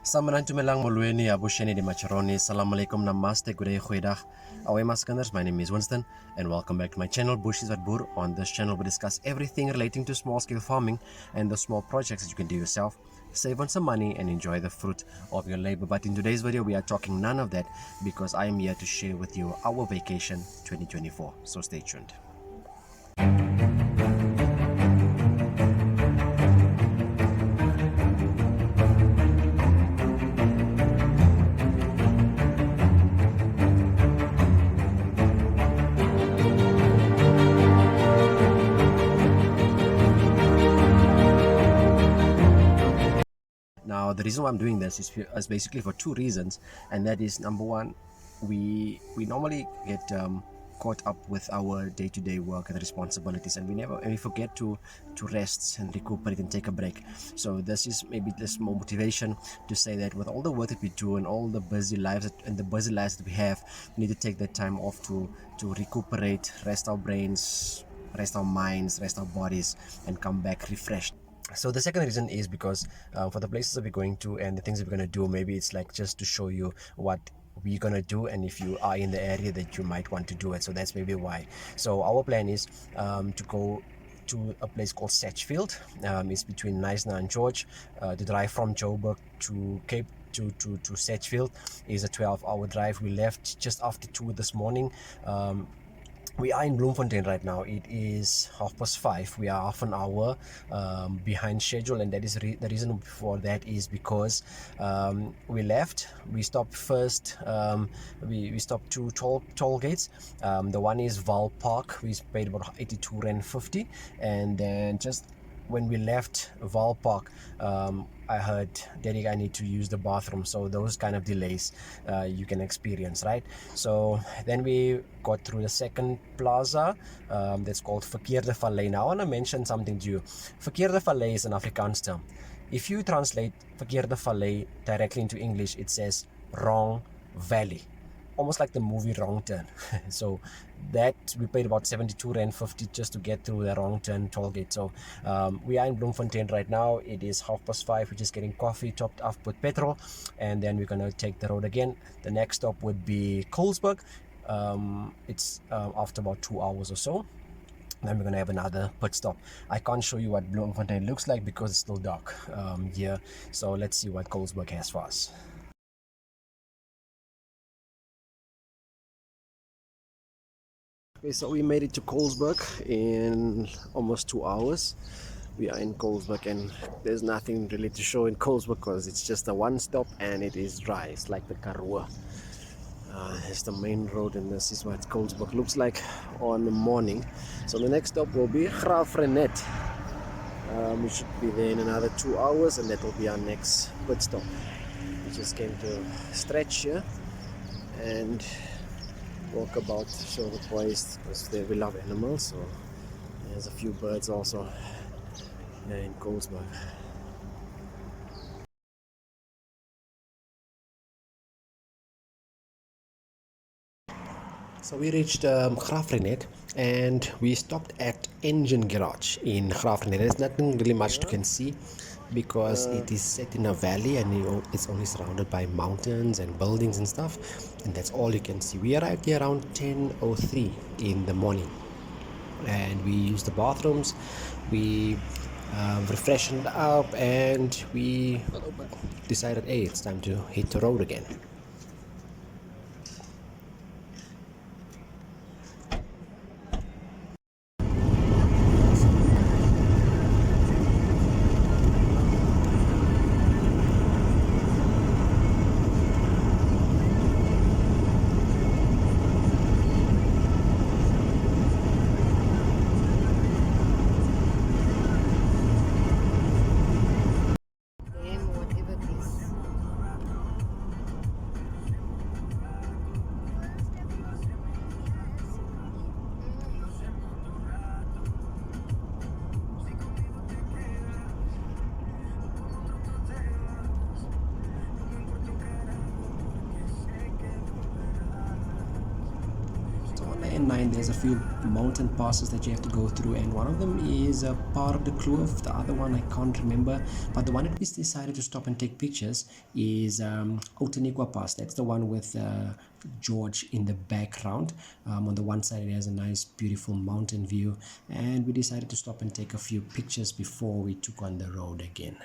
Samanan tumelang molweni abusheni di macharoni. Assalamualaikum namaste good day goeiedag. Away maskinders, my name is Winston and welcome back to my channel Bushies at Boer. On this channel we discuss everything relating to small scale farming and the small projects that you can do yourself. Save on some money and enjoy the fruit of your labor. But in today's video we are talking none of that because I am here to share with you our vacation 2024. So stay tuned. Now, the reason why I'm doing this is basically for two reasons, and that is number one, we normally get caught up with our day-to-day work and responsibilities, and we forget to rest and recuperate and take a break. So this is maybe this more motivation to say that with all the work that we do and all the busy lives that we have, we need to take that time off to recuperate, rest our brains, rest our minds, rest our bodies, and come back refreshed. So the second reason is because for the places that we're going to and the things that we're going to do, maybe it's like just to show you what we're going to do, and if you are in the area that you might want to do it. So that's maybe why. So our plan is to go to a place called Sedgefield. It's between Knysna and George. The drive from Joburg to Cape to Sedgefield is a 12-hour drive. We left just after 2 this morning. We are in Bloemfontein right now. It is 5:30. We are half an hour behind schedule, and that is the reason for that is because we left. We stopped first. We stopped two toll gates. The one is Val Park. We paid about 82 Rand 50, and then just when we left Val Park, I heard, Daddy, I need to use the bathroom. So those kind of delays you can experience, right? So then we got through the second plaza that's called Verkeerde Vallei. Now I want to mention something to you. Verkeerde Vallei is an Afrikaans term. If you translate Verkeerde Vallei directly into English, it says wrong valley. Almost like the movie Wrong Turn. So that we paid about 72 Rand 50 just to get through the Wrong Turn toll gate. So we are in Bloemfontein right now. It is 5:30. We're just getting coffee topped up with petrol, and then we're gonna take the road again. The next stop would be Colesburg. It's after about 2 hours or so. Then we're gonna have another pit stop. I can't show you what Bloemfontein looks like because it's still dark here. So let's see what Colesburg has for us. Okay, so we made it to Colesburg in almost 2 hours. We are in Colesburg and there's nothing really to show in Colesburg because it's just a one stop and it is dry. It's like the Karoo. It's the main road, and this is what Colesburg looks like on the morning. So the next stop will be Graaff-Reinet. We should be there in another 2 hours, and that will be our next pit stop. We just came to stretch here and walk about to show the boys because we love animals. So there's a few birds also here in Colesburg. So we reached Graaff-Reinet and we stopped at Engine Garage in Graaff-Reinet. There's nothing really much you can see because it is set in a valley and it's only surrounded by mountains and buildings and stuff, and that's all you can see. We arrived here around 10:03 in the morning and we used the bathrooms. We refreshed up and we decided, hey, it's time to hit the road again. 9, there's a few mountain passes that you have to go through, and one of them is a part of the Kloof. The other one I can't remember, but the one that we decided to stop and take pictures is Outeniqua Pass. That's the one with George in the background. On the one side it has a nice beautiful mountain view, and we decided to stop and take a few pictures before we took on the road again.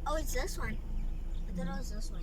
Oh, it's this one. I thought it was this one.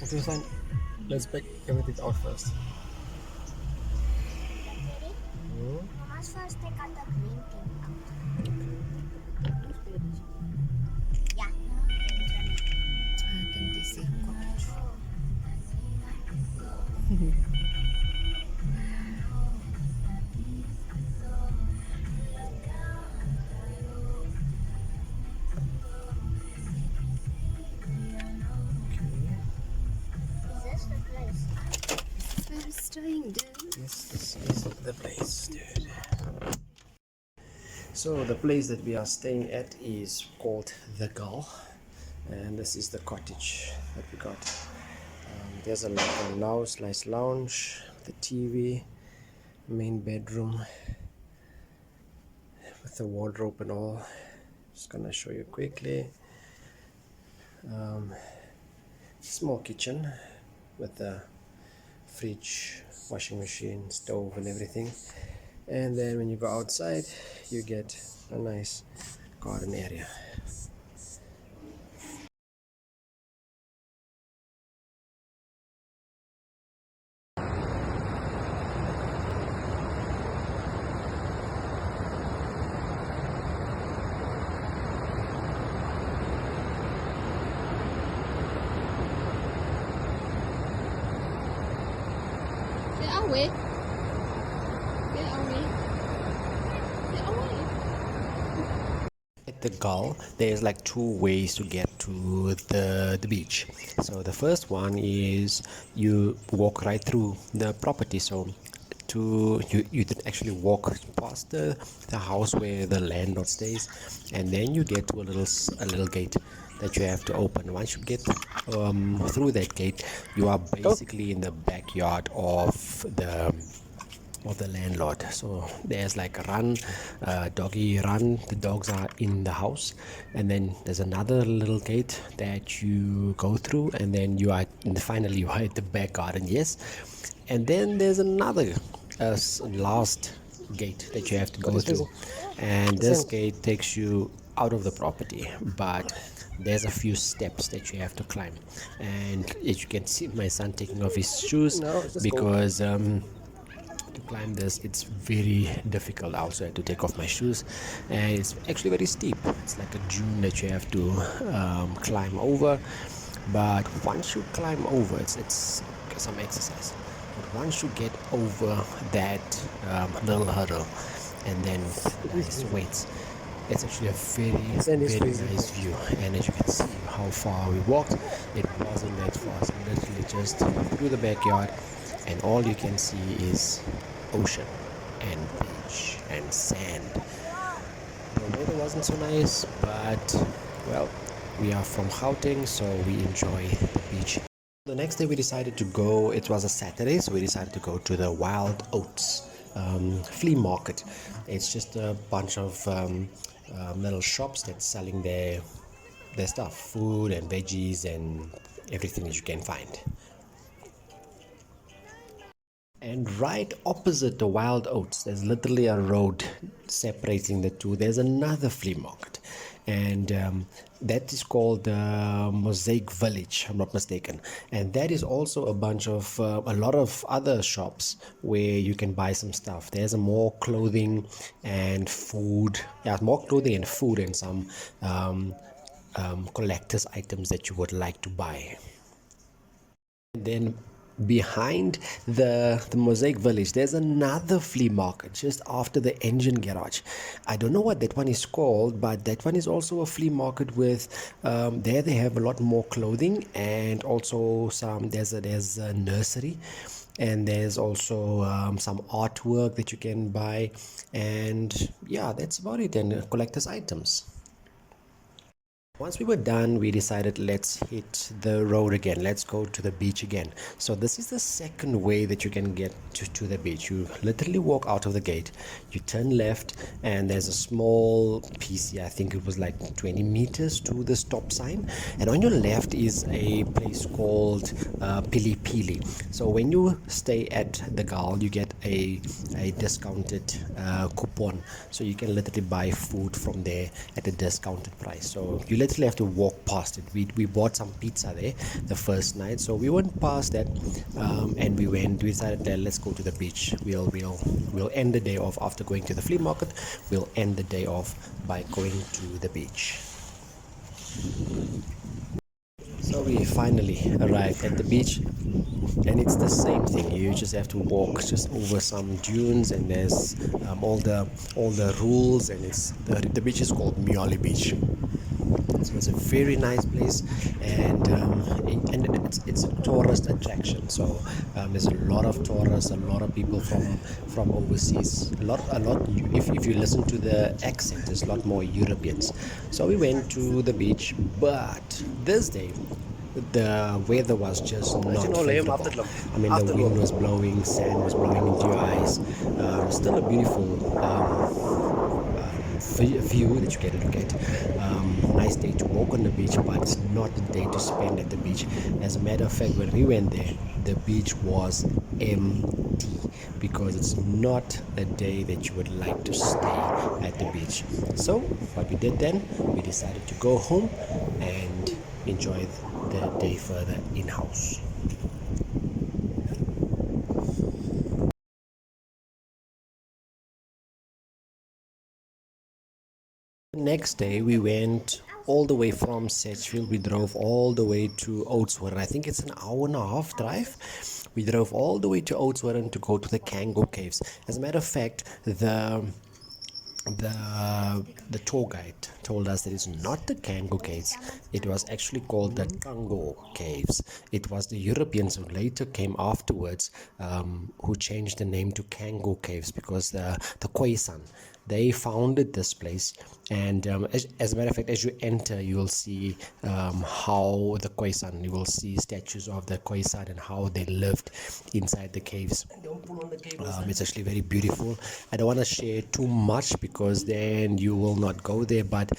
Okay, let's pack everything out first. I must first take out the green thing out. Yeah. Is this the place? This is where we're staying, dude. Yes, this is the place, dude. So the place that we are staying at is called The Gull, and this is the cottage that we got. There's a nice lounge, the TV, main bedroom with the wardrobe and all. Just gonna show you quickly. Small kitchen with the fridge, washing machine, stove and everything. And then when you go outside you get a nice garden area. Get away. Get away. Get away. At the Gull, there's like two ways to get to the beach. So the first one is you walk right through the property. So you can actually walk past the house where the landlord stays, and then you get to a little gate that you have to open. Once you get through that gate, you are basically in the backyard of the landlord. So there's like a run, doggy run, the dogs are in the house, and then there's another little gate that you go through, and then finally you are at the back garden. Yes, and then there's another last gate that you have to go through, and this gate takes you out of the property, but there's a few steps that you have to climb. And as you can see, my son taking off his shoes because to climb this, it's very difficult. I also had to take off my shoes, and it's actually very steep. It's like a dune that you have to climb over, but once you climb over, it's some exercise. But once you get over that little hurdle and then nice weights, it's actually a very nice view. And as you can see how far we walked, it wasn't that far. So literally just through the backyard, and all you can see is ocean and beach and sand. The weather wasn't so nice, but well, we are from Gauteng, so we enjoy the beach. The next day we decided to go, it was a Saturday, so we decided to go to the Wild Oats flea market. It's just a bunch of little shops that's selling their stuff, food and veggies and everything that you can find. And right opposite the wild oats, there's literally a road separating the two. There's another flea market, and that is called the Mosaic Village, I'm not mistaken. And that is also a bunch of a lot of other shops where you can buy some stuff. There's a more clothing and food, yeah, more clothing and food, and some collector's items that you would like to buy. Then behind the Mosaic Village, there's another flea market just after the engine garage. I don't know what that one is called, but that one is also a flea market with there they have a lot more clothing, and also some there's a nursery, and there's also some artwork that you can buy, and yeah, that's about it. And collector's items. Once we were done, we decided let's hit the road again. Let's go to the beach again. So this is the second way that you can get to the beach. You literally walk out of the gate, you turn left, and there's a small piece here. I think it was like 20 meters to the stop sign. And on your left is a place called Pili Pili. So when you stay at the Gal, you get a discounted coupon. So you can literally buy food from there at a discounted price. So you literally have to walk past it. We bought some pizza there the first night, so we went past that, and we decided that let's go to the beach. We'll end the day off after going to the flea market. We'll end the day off by going to the beach. So we finally arrived at the beach, and it's the same thing. You just have to walk just over some dunes, and there's all the rules, and it's the beach is called Miali Beach. So it's a very nice place, and it's a tourist attraction. So there's a lot of tourists, a lot of people from overseas. A lot. If you listen to the accent, there's a lot more Europeans. So we went to the beach, but this day the weather was just not favorable. I mean, the wind was blowing, sand was blowing into your eyes. Still a beautiful view that you get to look at. Nice day to walk on the beach, but it's not the day to spend at the beach. As a matter of fact, when we went there, the beach was empty because it's not a day that you would like to stay at the beach. So what we did then, we decided to go home and enjoy the day further in-house. The next day we went all the way from Sedgefield. We drove all the way to Oudtshoorn. I think it's an hour and a half drive. We drove all the way to Oudtshoorn to go to the Kango Caves. As a matter of fact, the tour guide told us that it's not the Kango Caves. It was actually called the Kango Caves. It was the Europeans who later came afterwards who changed the name to Kango Caves because the Khoisan, they founded this place. And as a matter of fact, as you enter, you will see how the Khoisan, you will see statues of the Khoisan and how they lived inside the caves. It's actually very beautiful. I don't want to share too much because then you will not go there, but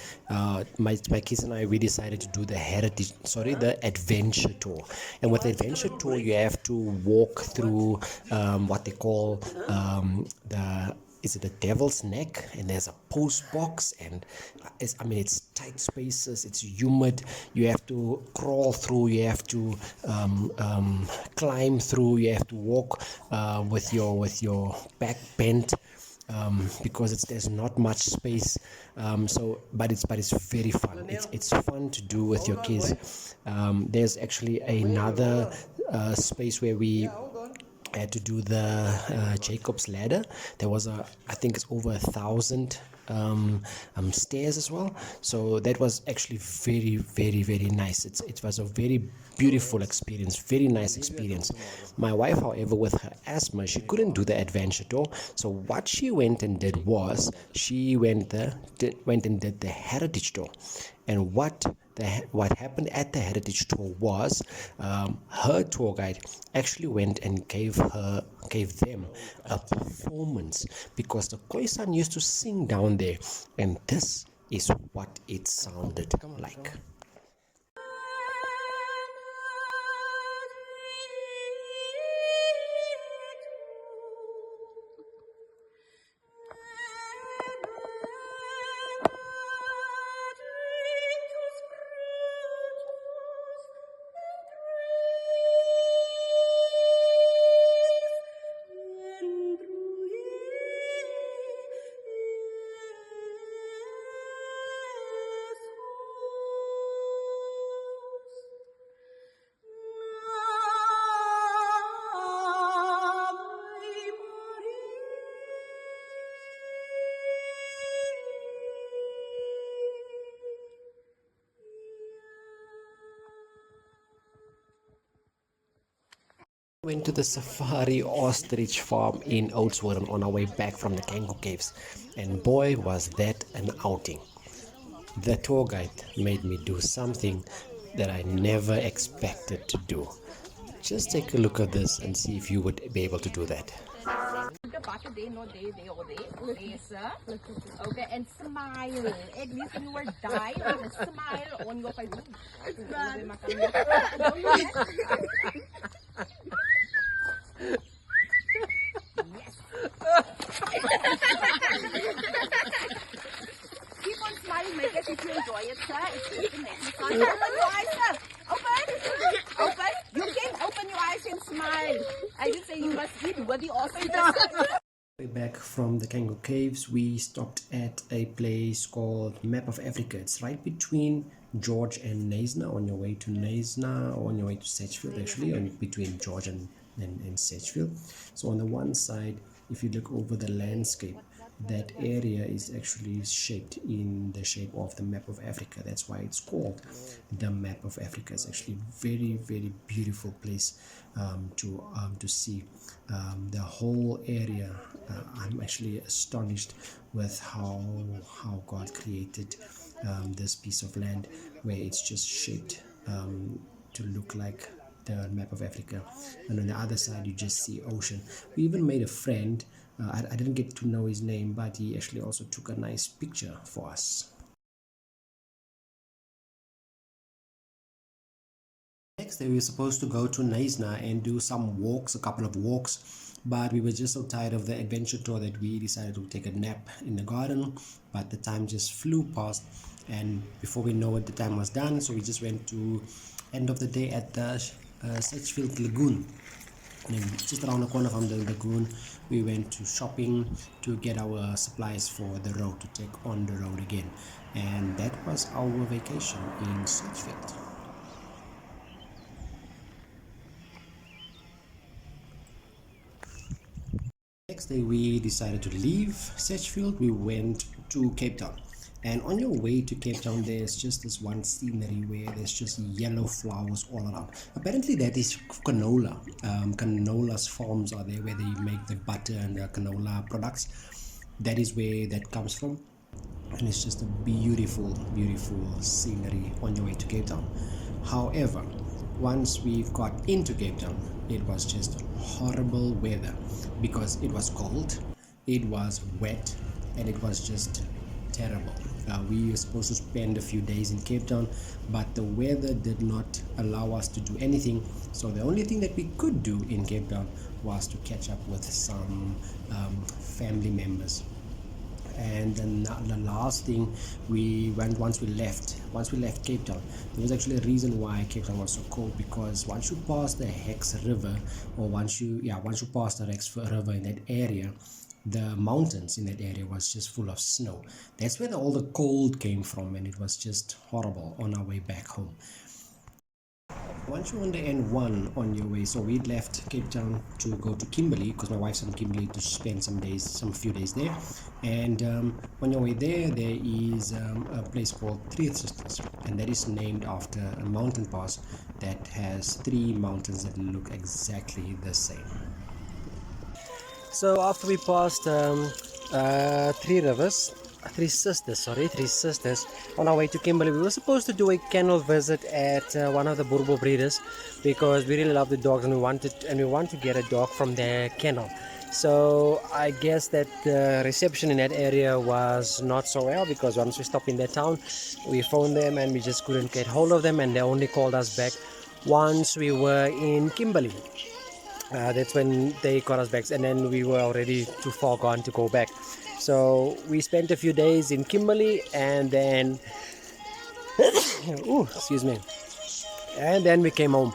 my kids and I, we decided to do the adventure tour. And with the adventure tour, you have to walk through what they call is it the Devil's Neck, and there's a post box, and it's tight spaces, it's humid, you have to crawl through, you have to climb through, you have to walk with your back bent, because there's not much space, but it's very fun. It's fun to do with your kids. There's actually another space where we had to do the Jacob's ladder. There was I think it's over 1,000 stairs as well. So that was actually very, very, very nice. It was a very beautiful experience, very nice experience. My wife, however, with her asthma, she couldn't do the adventure tour. So what she went and did was she went and did the heritage tour. And what happened at the heritage tour was her tour guide actually went and gave them a performance, because the Khoisan used to sing down there, and this is what it sounded like. Went to the safari ostrich farm in Oudtshoorn on our way back from the Kango Caves, and boy was that an outing. The tour guide made me do something that I never expected to do. Just take a look at this and see if you would be able to do that. Okay, and smile. At least when you were dying, smile on your face. It's bad. Keep on smiling, make it if you enjoy it, sir. It's the next time. Open your eyes, sir. Open. Open. You can open your eyes and smile. I did say you must eat with the ostriches. Way back from the Kango Caves, we stopped at a place called Map of Africa. It's right between George and Knysna, on your way to Knysna, or on your way to Sedgefield actually, and between George and Sedgefield. So on the one side, if you look over the landscape, that area is actually shaped in the shape of the Map of Africa. That's why it's called the Map of Africa. It's actually a very, very beautiful place to see. The whole area, I'm actually astonished with how God created this piece of land, where it's just shaped to look like the Map of Africa, and on the other side you just see ocean. We even made a friend. I didn't get to know his name, but he actually also took a nice picture for us. Next day we were supposed to go to Knysna and do some walks, a couple of walks, but we were just so tired of the adventure tour that we decided to take a nap in the garden. But the time just flew past, and before we know it, the time was done. So we just went to end of the day at the Sedgefield Lagoon. And just around the corner from the lagoon, we went to shopping to get our supplies for the road, to take on the road again. And that was our vacation in Sedgefield. Next day we decided to leave Sedgefield. We went to Cape Town. And on your way to Cape Town, there's just this one scenery where there's just yellow flowers all around. Apparently that is canola. Canola's farms are there where they make the butter and the canola products. That is where that comes from. And it's just a beautiful, beautiful scenery on your way to Cape Town. However, once we got into Cape Town, it was just horrible weather, because it was cold, it was wet, and it was just terrible. We were supposed to spend a few days in Cape Town, but the weather did not allow us to do anything. So the only thing that we could do in Cape Town was to catch up with some family members. And then the last thing we went, once we left Cape Town, there was actually a reason why Cape Town was so cold, because once you pass the Hex River, or once you pass the Hex River in that area, the mountains in that area was just full of snow. That's where all the cold came from, and it was just horrible on our way back home. Once you're on the N1 on your way, so we left Cape Town to go to Kimberley, because my wife's from Kimberley, to spend some few days there. And on your way there is a place called Three Sisters, and that is named after a mountain pass that has three mountains that look exactly the same. So after we passed Three Sisters on our way to Kimberley, we were supposed to do a kennel visit at one of the Boerboel breeders, because we really love the dogs, and we want to get a dog from their kennel. So I guess that the reception in that area was not so well, because once we stopped in that town, we phoned them and we just couldn't get hold of them, and they only called us back once we were in Kimberley. That's when they called us back, and then we were already too far gone to go back. So we spent a few days in Kimberley, and then excuse me, and then we came home,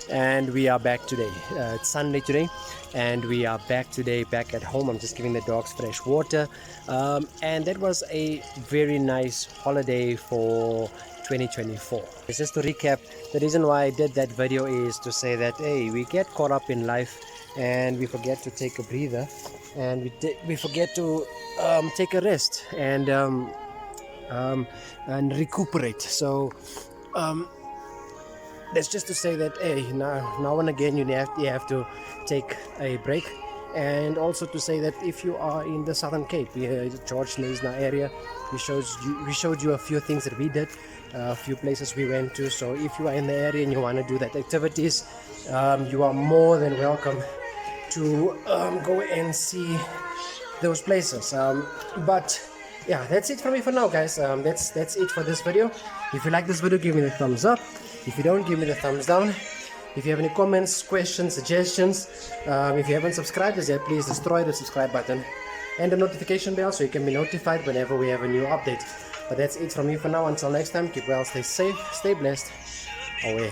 and we are back today. It's Sunday today, and we are back at home. I'm just giving the dogs fresh water, and that was a very nice holiday for 2024. Just to recap, the reason why I did that video is to say that, hey, we get caught up in life and we forget to take a breather, and we forget to take a rest and recuperate. So that's just to say that, hey, now and again you have to take a break. And also to say that if you are in the Southern Cape, George Neisner area, we showed you a few things that we did, a few places we went to. So if you are in the area and you want to do that activities, you are more than welcome to go and see those places. But yeah, that's it for me for now, guys. That's it for this video. If you like this video, give me the thumbs up. If you don't, give me the thumbs down. If you have any comments, questions, suggestions, if you haven't subscribed as yet, please destroy the subscribe button and the notification bell so you can be notified whenever we have a new update. But that's it from me for now. Until next time, keep well, stay safe, stay blessed. Away.